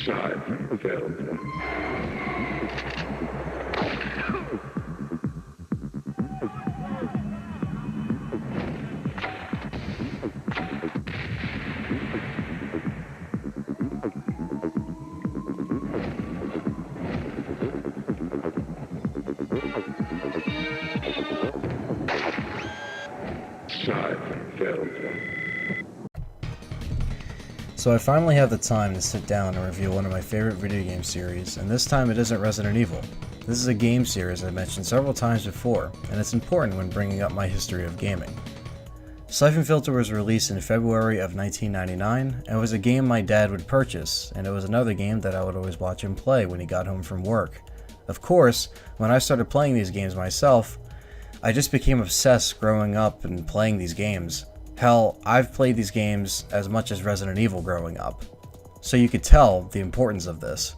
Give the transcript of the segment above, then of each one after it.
Side available. Side available. So I finally have the time to sit down and review one of my favorite video game series, and this time it isn't Resident Evil. This is a game series I've mentioned several times before, and it's important when bringing up my history of gaming. Siphon Filter was released in February of 1999, and was a game my dad would purchase, and it was another game that I would always watch him play when he got home from work. Of course, when I started playing these games myself, I just became obsessed growing up and playing these games. Hell, I've played these games as much as Resident Evil growing up, so you could tell the importance of this.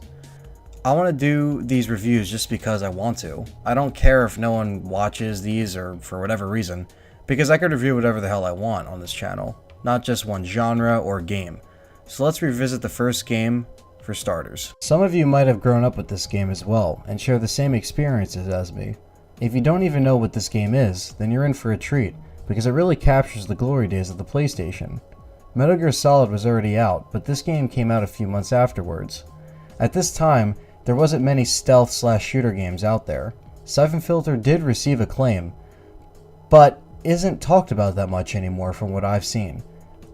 I want to do these reviews just because I want to. I don't care if no one watches these or for whatever reason, because I could review whatever the hell I want on this channel, not just one genre or game. So let's revisit the first game for starters. Some of you might have grown up with this game as well, and share the same experiences as me. If you don't even know what this game is, then you're in for a treat, because it really captures the glory days of the PlayStation. Metal Gear Solid was already out, but this game came out a few months afterwards. At this time, there wasn't many stealth/shooter games out there. Siphon Filter did receive acclaim, but isn't talked about that much anymore from what I've seen.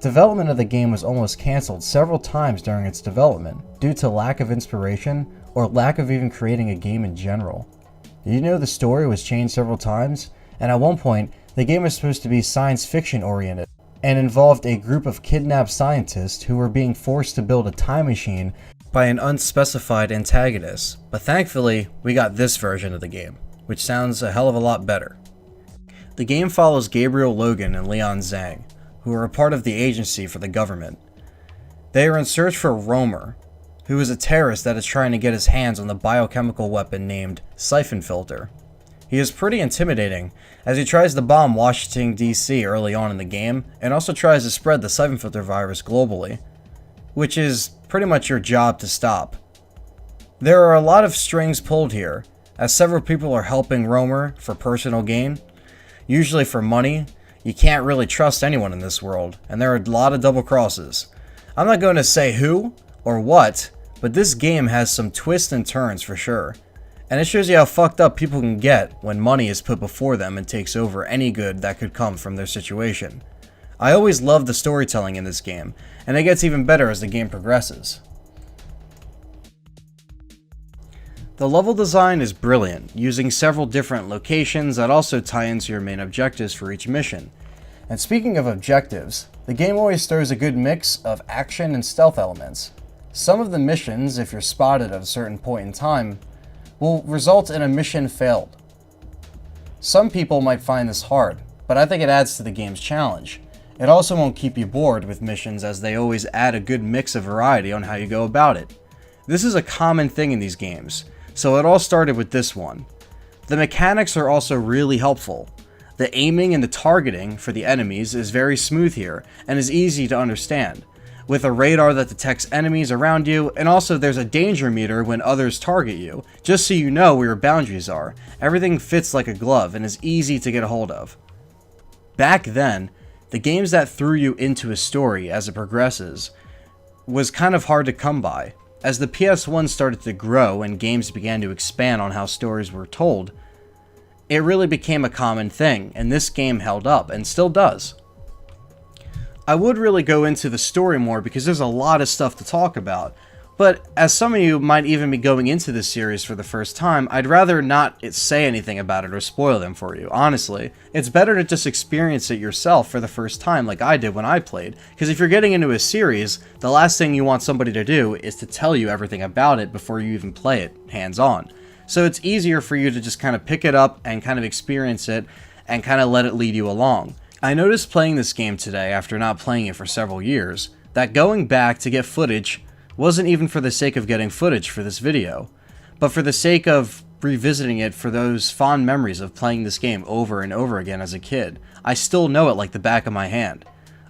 Development of the game was almost cancelled several times during its development, due to lack of inspiration or lack of even creating a game in general. Did you know the story was changed several times? And at one point, the game was supposed to be science fiction oriented, and involved a group of kidnapped scientists who were being forced to build a time machine by an unspecified antagonist. But thankfully, we got this version of the game, which sounds a hell of a lot better. The game follows Gabriel Logan and Leon Zhang, who are a part of the agency for the government. They are in search for Romer, who is a terrorist that is trying to get his hands on the biochemical weapon named Siphon Filter. He is pretty intimidating, as he tries to bomb Washington, D.C. early on in the game, and also tries to spread the Siphon Filter virus globally, which is pretty much your job to stop. There are a lot of strings pulled here, as several people are helping Romer for personal gain, usually for money. You can't really trust anyone in this world, and there are a lot of double crosses. I'm not going to say who or what, but this game has some twists and turns for sure. And it shows you how fucked up people can get when money is put before them and takes over any good that could come from their situation. I always loved the storytelling in this game, and it gets even better as the game progresses. The level design is brilliant, using several different locations that also tie into your main objectives for each mission. And speaking of objectives, the game always throws a good mix of action and stealth elements. Some of the missions, if you're spotted at a certain point in time, will result in a mission failed. Some people might find this hard, but I think it adds to the game's challenge. It also won't keep you bored with missions, as they always add a good mix of variety on how you go about it. This is a common thing in these games, so it all started with this one. The mechanics are also really helpful. The aiming and the targeting for the enemies is very smooth here, and is easy to understand, with a radar that detects enemies around you, and also there's a danger meter when others target you, just so you know where your boundaries are. Everything fits like a glove and is easy to get a hold of. Back then, the games that threw you into a story as it progresses was kind of hard to come by. As the PS1 started to grow and games began to expand on how stories were told, it really became a common thing, and this game held up, and still does. I would really go into the story more because there's a lot of stuff to talk about, but as some of you might even be going into this series for the first time, I'd rather not say anything about it or spoil them for you. Honestly, it's better to just experience it yourself for the first time like I did when I played, because if you're getting into a series, the last thing you want somebody to do is to tell you everything about it before you even play it hands-on. So it's easier for you to just kind of pick it up and kind of experience it and kind of let it lead you along. I noticed playing this game today after not playing it for several years, that going back to get footage wasn't even for the sake of getting footage for this video, but for the sake of revisiting it for those fond memories of playing this game over and over again as a kid. I still know it like the back of my hand.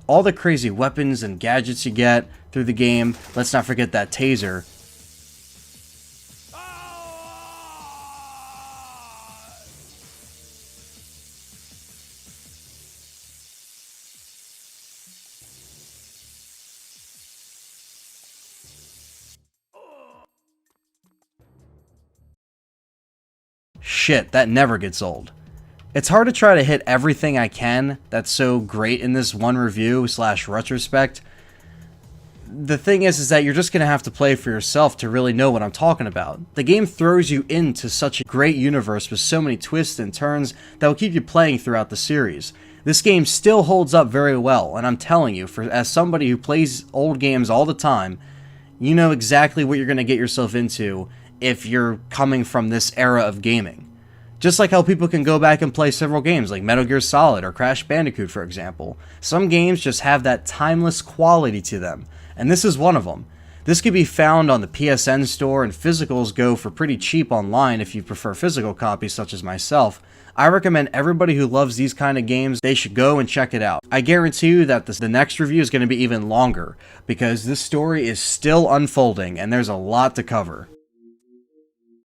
All the crazy weapons and gadgets you get through the game, let's not forget that taser, shit, that never gets old. It's hard to try to hit everything I can that's so great in this one review / retrospect. The thing is that you're just going to have to play for yourself to really know what I'm talking about. The game throws you into such a great universe with so many twists and turns that will keep you playing throughout the series. This game still holds up very well, and I'm telling you, as somebody who plays old games all the time, you know exactly what you're going to get yourself into if you're coming from this era of gaming. Just like how people can go back and play several games like Metal Gear Solid or Crash Bandicoot, for example. Some games just have that timeless quality to them, and this is one of them. This can be found on the PSN store, and physicals go for pretty cheap online if you prefer physical copies such as myself. I recommend everybody who loves these kind of games, they should go and check it out. I guarantee you that the next review is going to be even longer, because this story is still unfolding and there's a lot to cover.